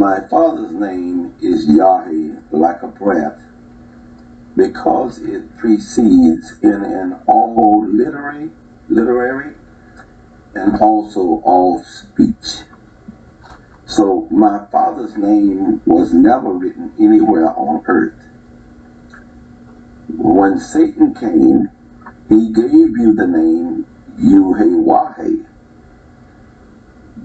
My Father's name is Yahweh, like a breath, because it precedes in all literary and also all speech. So my Father's name was never written anywhere on earth. When Satan came, he gave you the name YHWH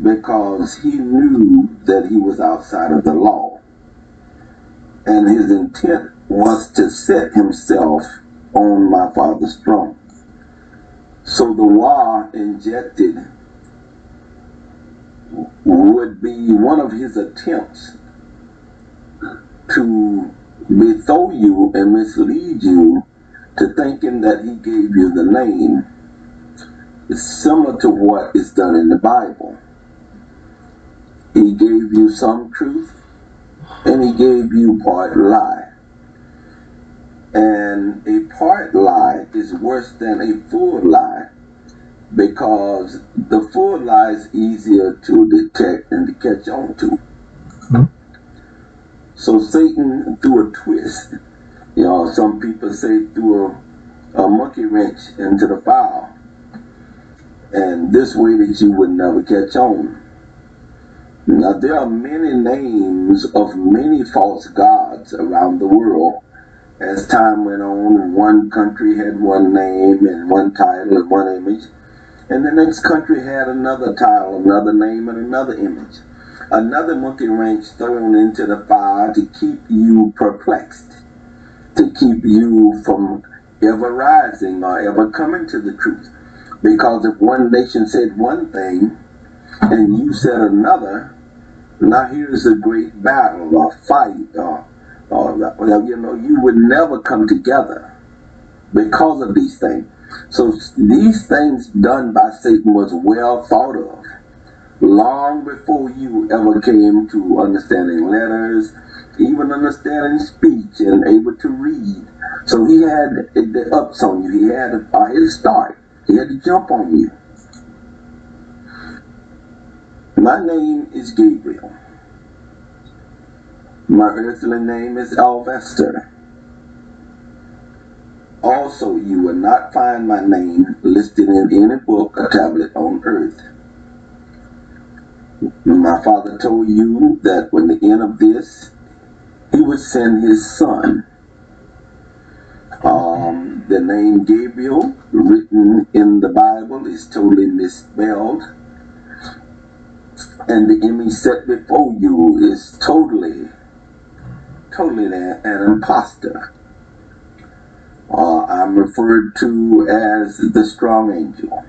because he knew that he was outside of the law. And his intent was to set himself on my Father's throne. So the Wah injected would be one of his attempts to bestow you and mislead you to thinking that he gave you the name. It's similar to what is done in the Bible. He gave you some truth and he gave you part lie. And a part lie is worse than a full lie, because the full lie is easier to detect and to catch on to. Mm-hmm. So Satan threw a twist. You know, some people say threw a monkey wrench into the file. And this way that you would never catch on. Now there are many names of many false gods around the world. As time went on, one country had one name and one title and one image. And the next country had another title, another name, and another image. Another monkey wrench thrown into the fire to keep you perplexed, to keep you from ever rising or ever coming to the truth. Because if one nation said one thing and you said another, now here's a great battle or fight, or you know, you would never come together because of these things. So these things done by Satan was well thought of long before you ever came to understanding letters, even understanding speech and able to read. So he had the ups on you. He had his start. He had to jump on you. My name is Gabriel. My earthly name is Alvester. Also, you will not find my name listed in any book or tablet on earth. My Father told you that when the end of this, he would send his son. The name Gabriel, written in the Bible, is totally misspelled. And the image set before you is totally an imposter. I'm referred to as the strong angel.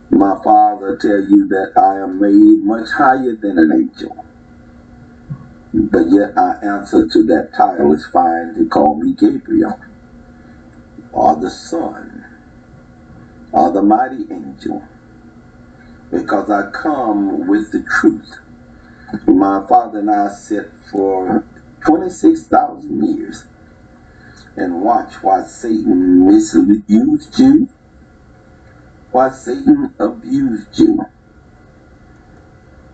My Father tell you that I am made much higher than an angel. But yet I answer to that title. It's fine to call me Gabriel, or the Son, or the mighty angel, because I come with the truth. My Father and I sit for 26,000 years and watch why Satan misused you, why Satan abused you.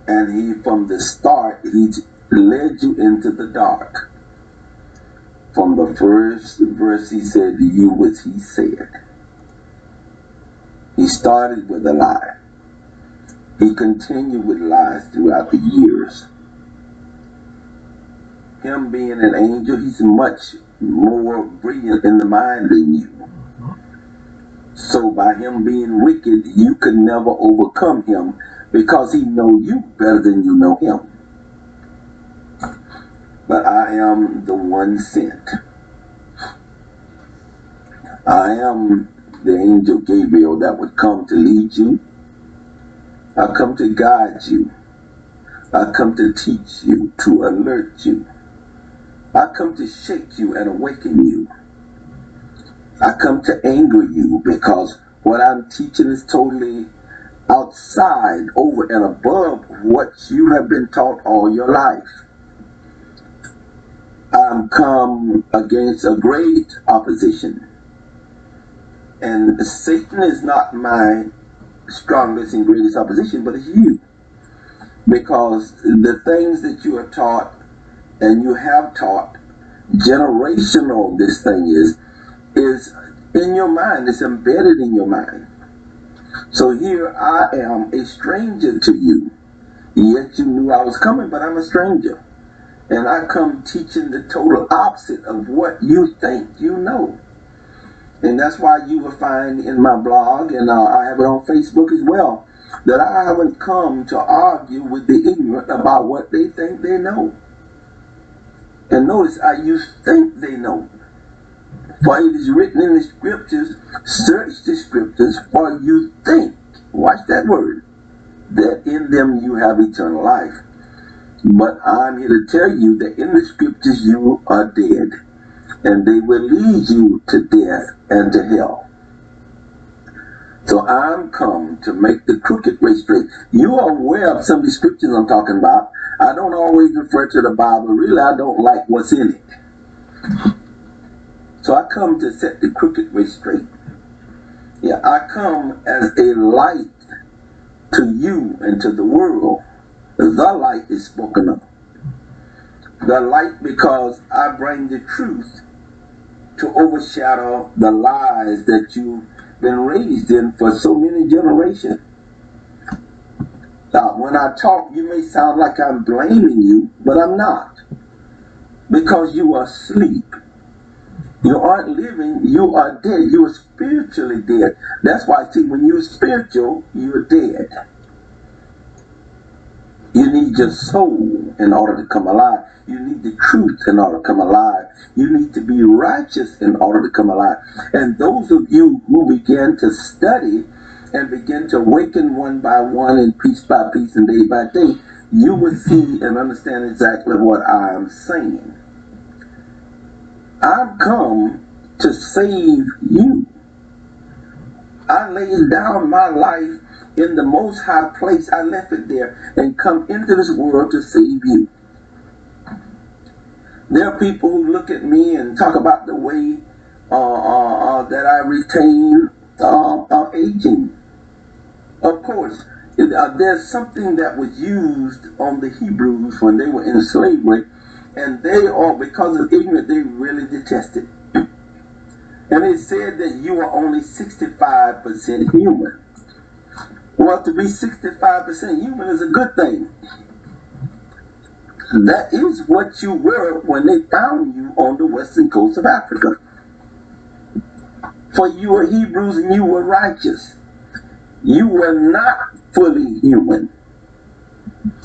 And he, from the start, he led you into the dark. From the first verse he said to you what he said. He started with a lie. He continued with lies throughout the years. Him being an angel, he's much more brilliant in the mind than you. So by him being wicked, you could never overcome him, because he knows you better than you know him. But I am the one sent. I am the angel Gabriel that would come to lead you. I come to guide you. I come to teach you, to alert you. I come to shake you and awaken you. I come to anger you, because what I'm teaching is totally outside, over and above what you have been taught all your life. I'm come against a great opposition. And Satan is not my strongest and greatest opposition, but it's you. because the things that you are taught and you have taught, generational this thing is in your mind. It's embedded in your mind. So here I am, a stranger to you, yet you knew I was coming, but I'm a stranger. And I come teaching the total opposite of what you think you know. And that's why you will find in my blog, and I have it on Facebook as well, that I haven't come to argue with the ignorant about what they think they know. And notice, I use think they know. For it is written in the scriptures, search the scriptures, for you think, watch that word, that in them you have eternal life. But I'm here to tell you that in the scriptures you are dead, and they will lead you to death and to hell. So I'm come to make the crooked way straight. You are aware of some of the scriptures I'm talking about. I don't always refer to the Bible. Really, I don't like what's in it. So I come to set the crooked way straight. Yeah, I come as a light to you and to the world. The light is spoken of. The light, because I bring the truth to overshadow the lies that you've been raised in for so many generations. Now, when I talk, you may sound like I'm blaming you, but I'm not. Because you are asleep. You aren't living, you are dead. You are spiritually dead. That's why, see, when you're spiritual, you're dead. You need your soul in order to come alive. You need the truth in order to come alive. You need to be righteous in order to come alive. And those of you who begin to study and begin to awaken one by one and piece by piece and day by day, you will see and understand exactly what I am saying. I've come to save you. I laid down my life in the most high place. I left it there and come into this world to save you. There are people who look at me and talk about the way that I retain aging. Of course, there's something that was used on the Hebrews when they were in slavery, and they all, because of ignorance, they really detested. And it said that you are only 65% human. Well, to be 65% human is a good thing. That is what you were when they found you on the western coast of Africa. For you were Hebrews and you were righteous. You were not fully human.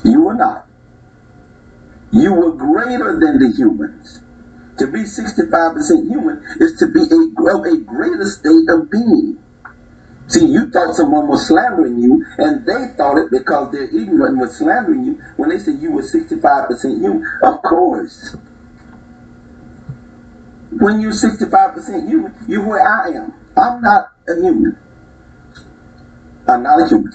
You were not. You were greater than the humans. To be 65% human is to be a greater state of being. See, you thought someone was slandering you, and they thought it because they're ignorant and was slandering you when they said you were 65% human. Of course. When you're 65% human, you're where I am. I'm not a human. I'm not a human.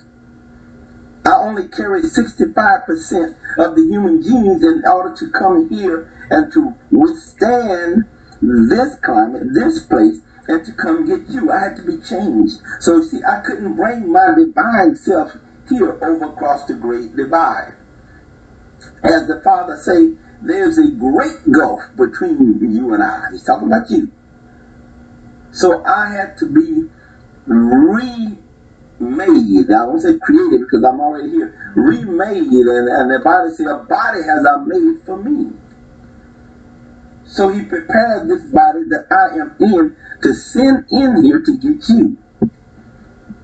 I only carry 65% of the human genes in order to come here and to withstand this climate, this place, and to come get you. I had to be changed. So you see, I couldn't bring my divine self here over across the great divide. As the Father say, there's a great gulf between you and I. He's talking about you. So I had to be remade. I won't say created because I'm already here. Remade, and the Bible says a body has I made for me. So he prepared this body that I am in to send in here to get you.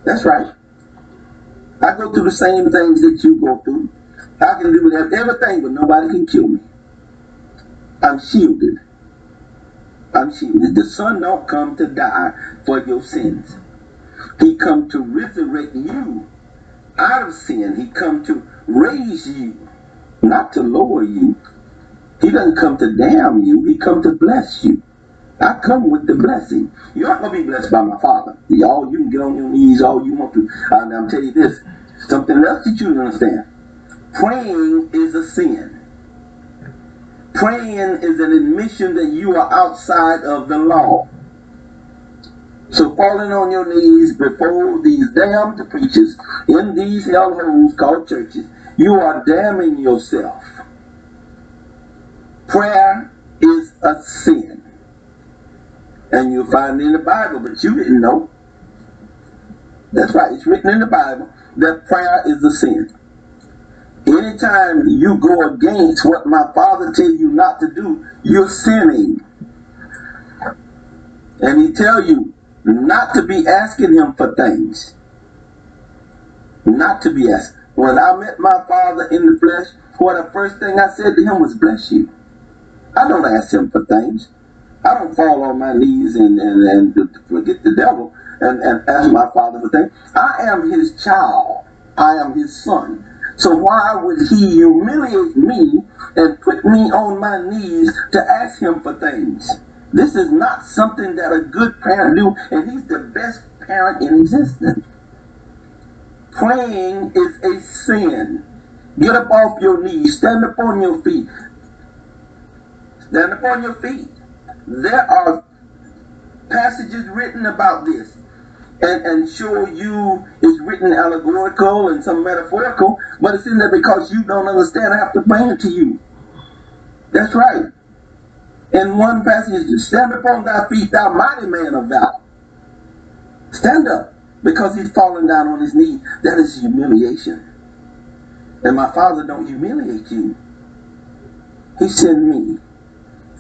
That's right. I go through the same things that you go through. I can do everything, but nobody can kill me. I'm shielded. I'm shielded. The Son don't come to die for your sins. He come to resurrect you out of sin. He come to raise you, not to lower you. He doesn't come to damn you. He come to bless you. I come with the blessing. You're not going to be blessed by my Father. Y'all, you can get on your knees all you want to. I'm telling you this. Something else that you don't understand. Praying is a sin. Praying is an admission that you are outside of the law. So falling on your knees before these damned preachers in these hellholes called churches you are damning yourself. Prayer is a sin. And you'll find it in the Bible, but you didn't know. That's right, it's written in the Bible that prayer is a sin. Anytime you go against what my Father tells you not to do, you're sinning. And he tells you not to be asking him for things. Not to be asked. When I met my Father in the flesh, the first thing I said to him was, bless you. I don't ask him for things. I don't fall on my knees and forget the devil and ask my Father for things. I am his child. I am his son. So why would he humiliate me and put me on my knees to ask him for things? This is not something that a good parent do, and he's the best parent in existence. Praying is a sin. Get up off your knees. Stand up on your feet. Stand up on your feet. There are passages written about this. And sure, you is written allegorical and some metaphorical, but it's in there because you don't understand. I have to bring it to you. That's right. In one passage, stand upon thy feet, thou mighty man of valor. Stand up, because he's falling down on his knee. That is humiliation. And my Father don't humiliate you. He sent me.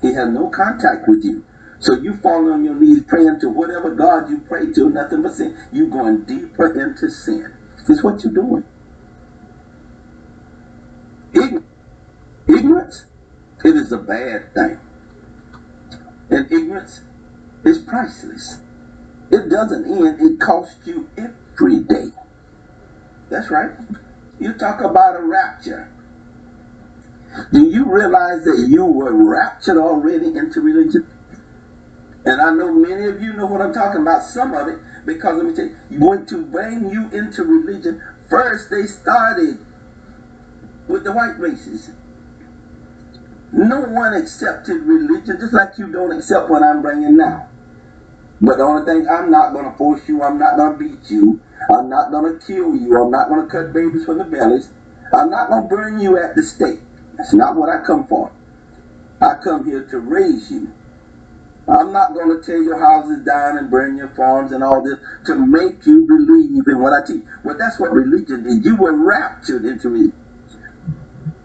He has no contact with you. So you fall on your knees praying to whatever God you pray to, nothing but sin. You're going deeper into sin. This is what you're doing. Ignorance, it is a bad thing. And ignorance is priceless. It doesn't end. It costs you every day. That's right. You talk about a rapture. Do you realize that you were raptured already into religion? And I know many of you know what I'm talking about, some of it, because let me tell you, going to bring you into religion, first they started with the white races. No one accepted religion, just like you don't accept what I'm bringing now. But the only thing, I'm not going to force you, I'm not going to beat you, I'm not going to kill you, I'm not going to cut babies from the bellies, I'm not going to burn you at the stake. That's not what I come for. I come here to raise you. I'm not going to tear your houses down and burn your farms and all this to make you believe in what I teach. Well, that's what religion is. You were raptured into it.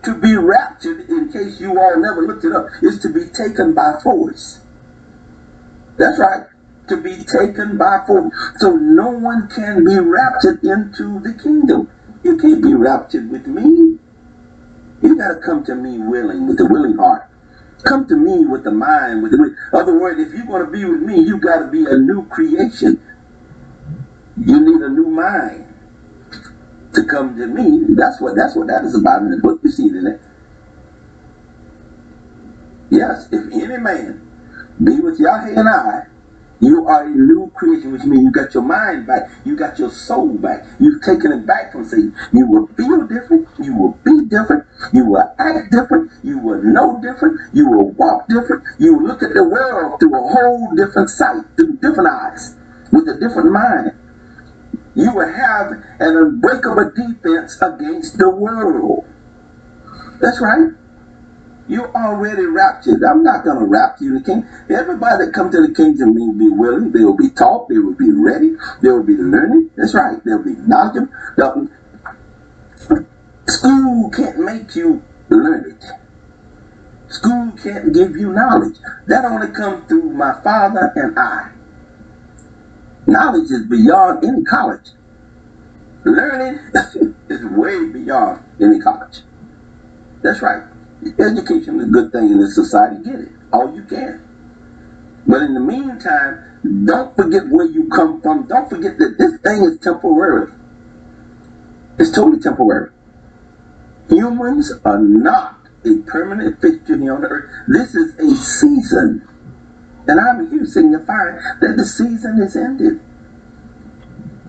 To be raptured, in case you all never looked it up, is to be taken by force. That's right. To be taken by force. So no one can be raptured into the kingdom. You can't be raptured with me. You got to come to me willing, with a willing heart. Come to me with the mind, with the will. In other words, if you're going to be with me, you got to be a new creation. You need a new mind to come to me. That's what that is about in the book. You see it in it. Yes, if any man be with Yahweh and I, you are a new creation, which means you got your mind back, you got your soul back, you've taken it back from Satan. You will feel different, you will be different, you will act different, you will know different, you will walk different, you will look at the world through a whole different sight, through different eyes, with a different mind. You will have an unbreakable defense against the world. That's right. You're already raptured. I'm not going to rapture you in the kingdom. Everybody that comes to the kingdom will be willing. They will be taught. They will be ready. They will be learning. That's right. They'll be knowledgeable. School can't make you learn it. School can't give you knowledge. That only comes through my Father and I. Knowledge is beyond any college. Learning is way beyond any college. That's right. Education is a good thing in this society. Get it. All you can. But in the meantime, don't forget where you come from. Don't forget that this thing is temporary. It's totally temporary. Humans are not a permanent fixture here on the earth. This is a season. And I'm here signifying that the season is ended.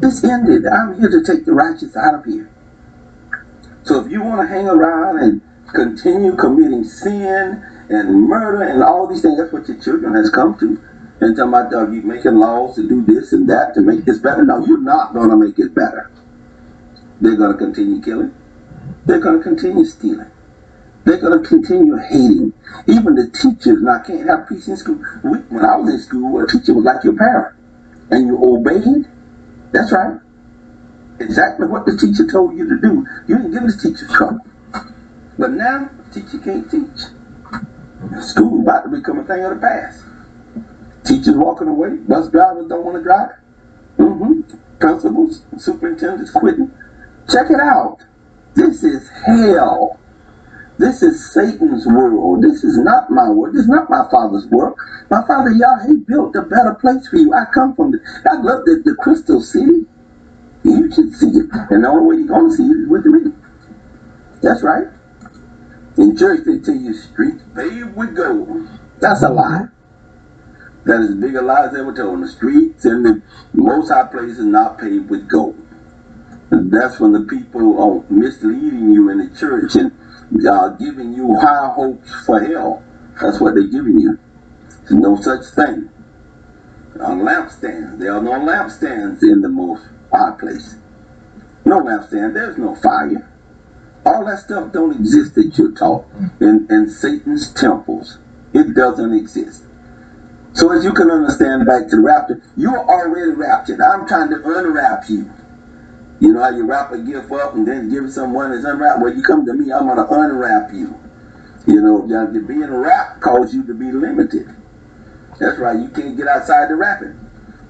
It's ended. I'm here to take the righteous out of here. So if you want to hang around and continue committing sin and murder and all these things, that's what your children has come to. And talking about you making laws to do this and that to make this better. No, you're not going to make it better. They're going to continue killing. They're going to continue stealing. They're going to continue hating. Even the teachers, now I can't have peace in school. When I was in school, a teacher was like your parent. And you obeyed. That's right. Exactly what the teacher told you to do. You didn't give the teacher trouble. But now, the teacher can't teach. School about to become a thing of the past. Teachers walking away. Bus drivers don't want to drive. Principals, superintendents quitting. Check it out. This is hell. This is Satan's world. This is not my world. This is not my Father's world. My Father, Yah, He built a better place for you. I come from I love the crystal city. You should see it. And the only way you're going to see it is with me. That's right. In church, they tell you streets paved with gold. That's a lie. That is as big a lie as ever told. The streets and the most high places not paved with gold. And that's when the people are misleading you in the church and giving you high hopes for hell. That's what they're giving you. There's no such thing. On lampstands, there are no lampstands in the most high place. No lampstand. There's no fire. All that stuff don't exist that you're taught in Satan's temples. It doesn't exist. So as you can understand, back to the rapture, you're already raptured. I'm trying to unwrap you. You know how you wrap a gift up and then give it someone that's unwrapped? Well, you come to me, I'm going to unwrap you. You know, being wrapped causes you to be limited. That's right, you can't get outside the wrapping.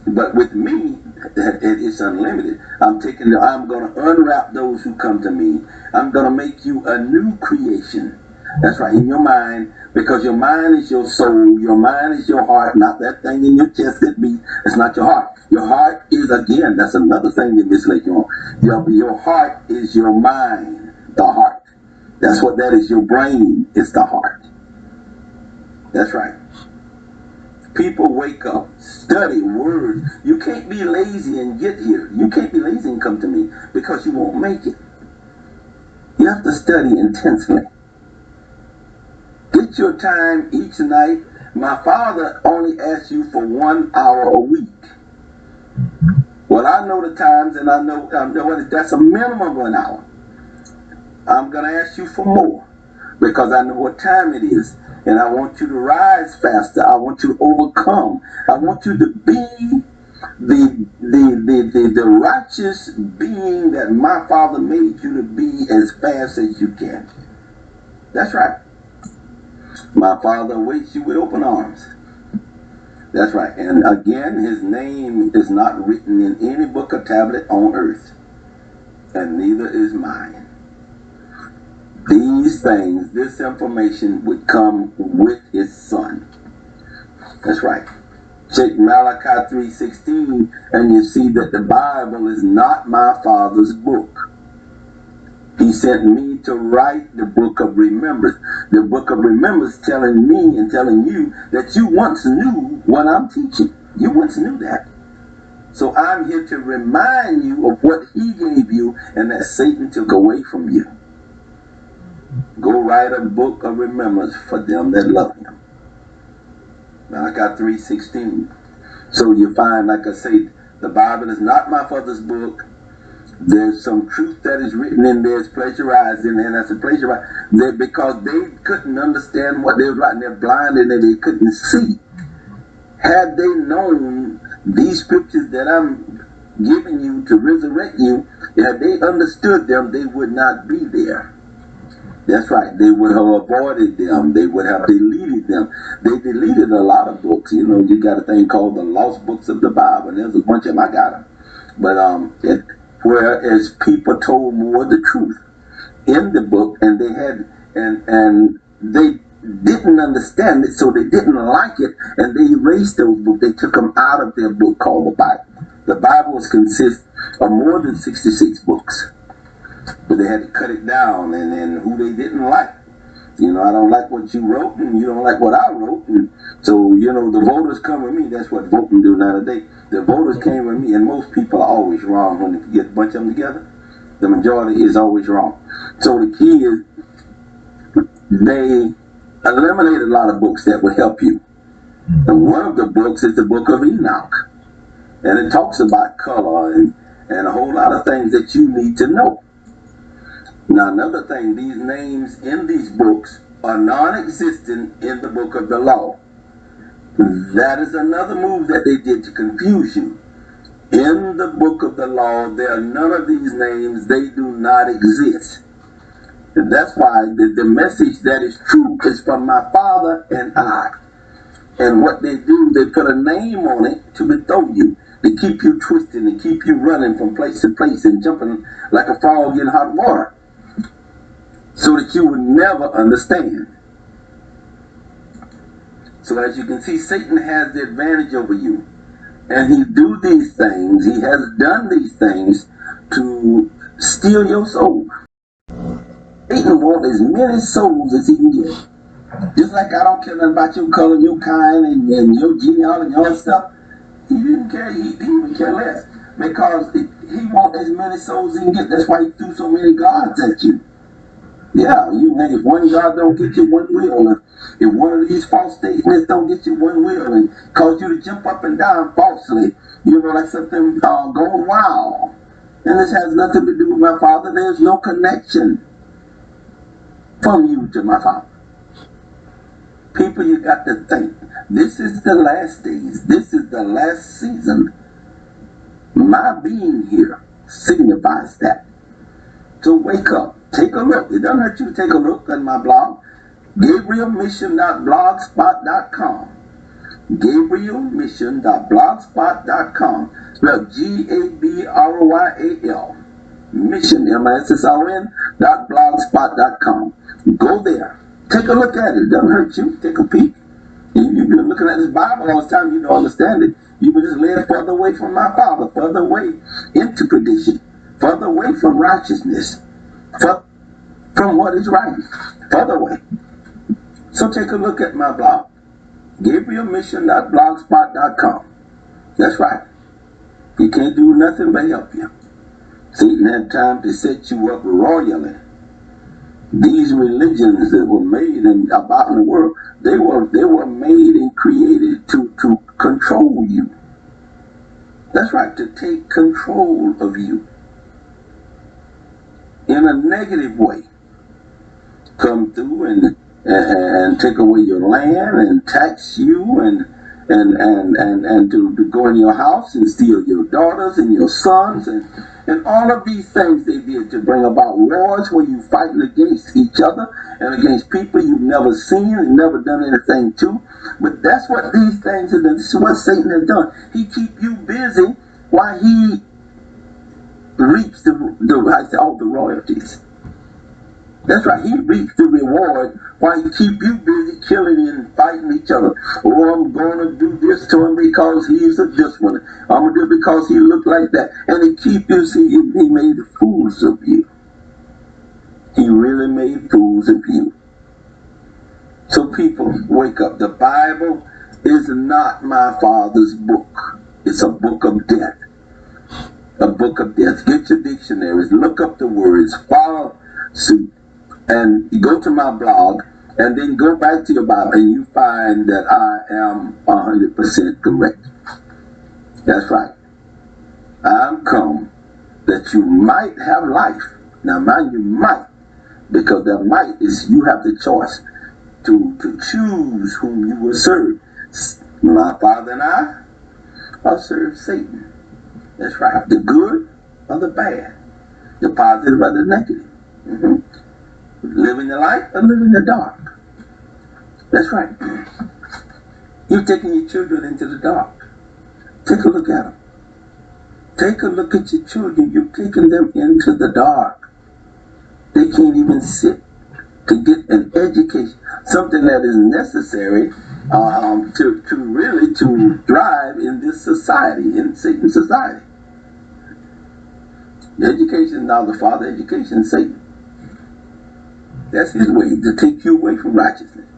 But with me, it's unlimited. I'm going to unwrap those who come to me. I'm going to make you a new creation. That's right, in your mind, because your mind is your soul, your mind is your heart, not that thing in your chest that beats. It's not your heart. Your heart is, again, that's another thing that misleads you on. Your heart is your mind, the heart. That's what that is. Your brain is the heart. That's right. People wake up, study words. You can't be lazy and get here. You can't be lazy and come to me because you won't make it. You have to study intensely. Get your time each night. My Father only asks you for 1 hour a week. Well, I know the times, and I know that's a minimum of 1 hour. I'm going to ask you for more because I know what time it is, and I want you to rise faster. I want you to overcome. I want you to be the righteous being that my Father made you to be as fast as you can. That's right. My Father awaits you with open arms. That's right. And again, His name is not written in any book or tablet on earth. And neither is mine. These things, this information would come with His Son. That's right. Check Malachi 3:16 and you see that the Bible is not my Father's book. He sent me to write the book of remembrance. The book of remembrance telling me and telling you that you once knew what I'm teaching. You once knew that. So I'm here to remind you of what He gave you and that Satan took away from you. Go write a book of remembrance for them that love Him. Malachi 3:16. So you find, like I say, the Bible is not my Father's book. There's some truth that is written in there, it's plagiarized in there, and that's a plagiarized. Because they couldn't understand what they were writing, they're blinded and they couldn't see. Had they known these scriptures that I'm giving you to resurrect you, had they understood them, they would not be there. That's right, they would have avoided them, they would have deleted them. They deleted a lot of books. You know, you got a thing called the lost books of the Bible, and there's a bunch of them, I got them. But whereas people told more of the truth in the book, and they had and they didn't understand it, so they didn't like it, and they erased those books. They took them out of their book called the Bible. The Bible consists of more than 66 books, but they had to cut it down, and who they didn't like. You know, I don't like what you wrote, and you don't like what I wrote, and so, you know, the voters come with me. That's what voting do nowadays. The voters came with me, and most people are always wrong when you get a bunch of them together. The majority is always wrong. So the key is they eliminated a lot of books that would help you. And one of the books is the book of Enoch. And it talks about color and a whole lot of things that you need to know. Now, another thing, these names in these books are non-existent in the book of the law. That is another move that they did to confuse you. In the book of the law, there are none of these names. They do not exist. And that's why the message that is true is from my Father and I. And what they do, they put a name on it to bestow you, to keep you twisting and keep you running from place to place and jumping like a frog in hot water, so that you would never understand. So as you can see, Satan has the advantage over you. And he do these things, he has done these things to steal your soul. Satan wants as many souls as he can get. Just like I don't care nothing about your color, your kind, and your genealogy and all that stuff. He didn't care, he would care less. Because he wants as many souls as he can get. That's why he threw so many gods at you. Yeah, if one God don't get you, one will. If one of these false statements don't get you, one will, and cause you to jump up and down falsely, like something going wild. And this has nothing to do with my Father. There's no connection from you to my Father. People, you got to think. This is the last days. This is the last season. My being here signifies that. So wake up. Take a look. It doesn't hurt you to take a look at my blog. GabrielMission.blogspot.com. GabrielMission.blogspot.com. Spelled Gabryal. Mission, MISSON.blogspot.com. Go there. Take a look at it. It doesn't hurt you. Take a peek. If you've been looking at this Bible all the time, you don't understand it. You will just led further away from my Father, further away into perdition, further away from righteousness, from what is right, further away. So take a look at my blog, GabrielMission.blogspot.com. That's right. He can't do nothing but help you. Satan had time to set you up royally. These religions that were made about in the world, they were made and created to control you. That's right, to take control of you in a negative way. Come through and take away your land and tax you and to go in your house and steal your daughters and your sons and all of these things they did to bring about wars where you fighting against each other and against people you've never seen and never done anything to. But that's what these things are. This is what Satan has done. He keep you busy while he reaps all the royalties. That's right. He reaps the reward while he keep you busy killing and fighting each other. Oh, I'm going to do this to him because he's this one. I'm going to do it because he looked like that. And he keep you, see, he made fools of you. He really made fools of you. So people, wake up. The Bible is not my Father's book. It's a book of death. A book of death. Get your dictionaries. Look up the words. Follow suit. And you go to my blog, and then go back to your Bible, and you find that I am 100% correct. That's right. I'm come that you might have life. Now, mind you, might, because that might is you have the choice to choose whom you will serve. My Father and I will serve Satan. That's right. The good or the bad. The positive or the negative. Live in the light or live in the dark. That's right. You're taking your children into the dark. Take a look at them. Take a look at your children. You're taking them into the dark. They can't even sit to get an education, something that is necessary to really thrive in this society, in Satan's society. The education is now the Father, education is Satan. That's his way, to take you away from righteousness.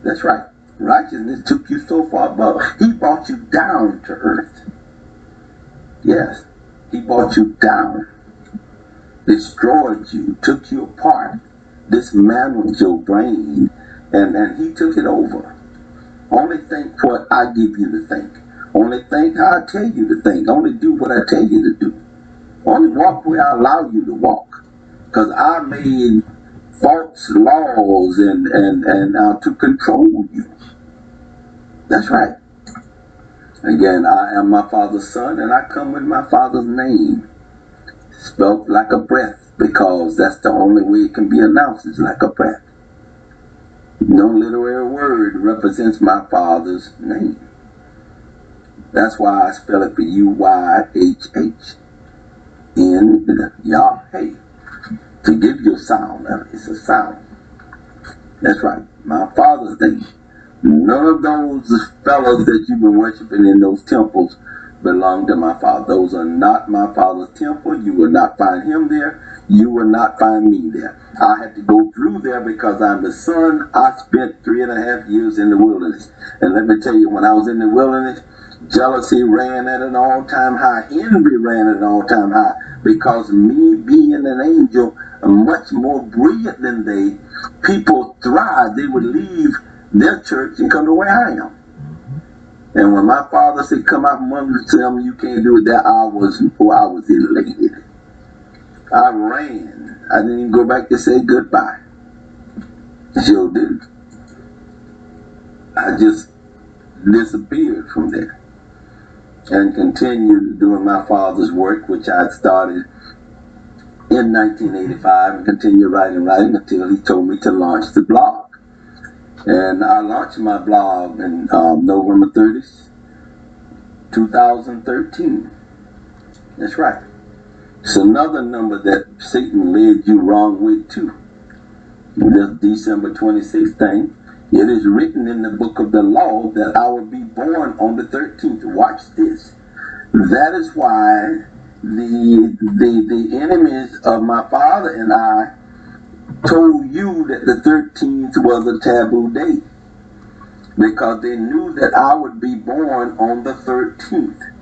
That's right. Righteousness took you so far above. He brought you down to earth. Yes, he brought you down. Destroyed you, took you apart, dismantled your brain, and he took it over. Only think what I give you to think. Only think how I tell you to think. Only do what I tell you to do. Only walk where I allow you to walk. Because I made false laws and to control you. That's right. Again, I am my Father's son, and I come with my Father's name, spelled like a breath, because that's the only way it can be announced, is like a breath. No literary word represents my Father's name. That's why I spell it for YHH. In Yahweh. To give you a sound. It's a sound. That's right. My Father's name. None of those fellows that you've been worshiping in those temples belong to my Father. Those are not my Father's temple. You will not find him there. You will not find me there. I had to go through there because I'm the son. I spent 3.5 years in the wilderness. And let me tell you, when I was in the wilderness, jealousy ran at an all-time high. Envy ran at an all-time high. Because me being an angel, much more brilliant than they, people thrived. They would leave their church and come to where I am. And when my Father said, come out among them, you can't do it, that I was elated. I ran. I didn't even go back to say goodbye. Sure didn't. I just disappeared from there and continued doing my Father's work, which I had started in 1985, and continued writing until he told me to launch the blog. And I launched my blog in November 30th, 2013. That's right. It's another number that Satan led you wrong with too. This December 26th thing. It is written in the book of the law that I will be born on the 13th. Watch this. That is why the enemies of my Father and I told you that the 13th was a taboo date, because they knew that I would be born on the 13th.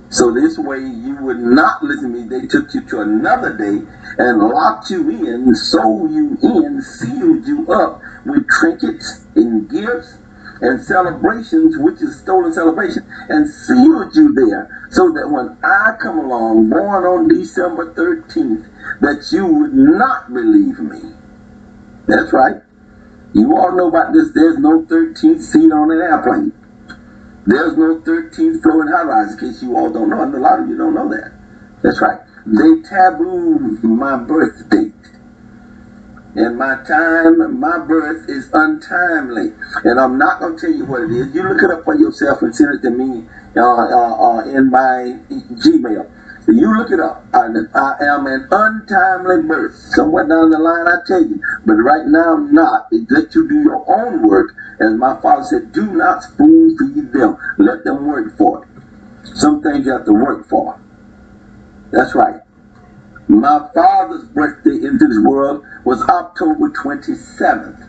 So this way you would not listen to me. They took you to another day and locked you in, sold you in, sealed you up with trinkets and gifts and celebrations, which is stolen celebration, and sealed you there, so that when I come along, born on December 13th, that you would not believe me. That's right. You all know about this. There's no 13th seat on an airplane. There's no 13th floor in high rise, in case you all don't know. And a lot of you don't know that. That's right. They tabooed my birth date. And my birth is untimely. And I'm not going to tell you what it is. You look it up for yourself and send it to me in my Gmail. You look it up. I am an untimely birth. Somewhere down the line I tell you. But right now I'm not. It's let you do your own work. As my Father said, do not spoon feed them. Let them work for it. Some things you have to work for. That's right. My Father's birthday into this world was October 27th.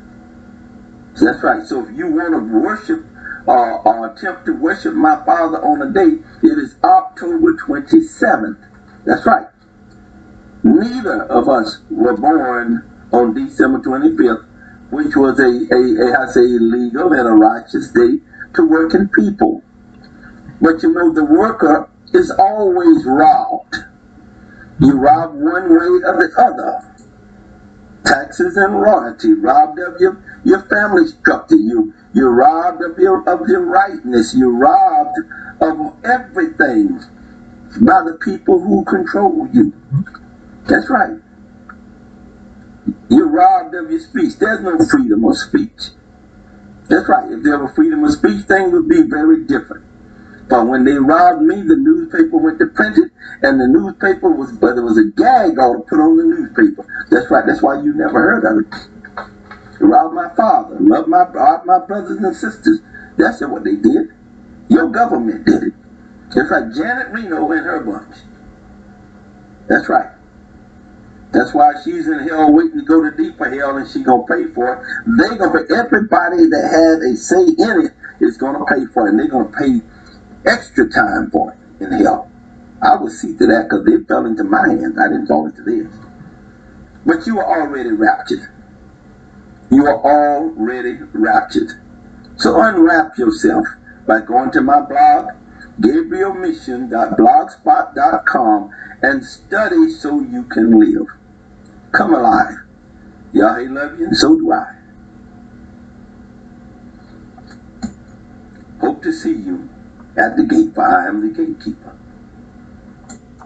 So that's right. So if you want to worship or attempt to worship my Father on a date, it is October 27th. That's right. Neither of us were born on December 25th, which was a legal and a righteous day to working people. But you know, the worker is always robbed. You rob one way or the other. Taxes and royalty, robbed of your family structure. You're robbed of your rightness. You're robbed of everything by the people who control you. That's right. You're robbed of your speech. There's no freedom of speech. That's right. If there were freedom of speech, things would be very different. But when they robbed me, the newspaper went to print it, and the newspaper but it was a gag all to put on the newspaper. That's right. That's why you never heard of it. They robbed my father, robbed my brothers and sisters. That's what they did. Your government did it. It's like Janet Reno and her bunch. That's right. That's why she's in hell waiting to go to deeper hell, and she's going to pay for it. They're going to pay. Everybody that had a say in it is going to pay for it, and they're going to pay extra time for it in hell. I will see to that, because they fell into my hands. I didn't fall into theirs. But you are already raptured. You are already raptured. So unwrap yourself by going to my blog, GabrielMission.blogspot.com, and study so you can live. come alive. Yahweh love you, and so do I. Hope to see you at the gate, for I am the gatekeeper.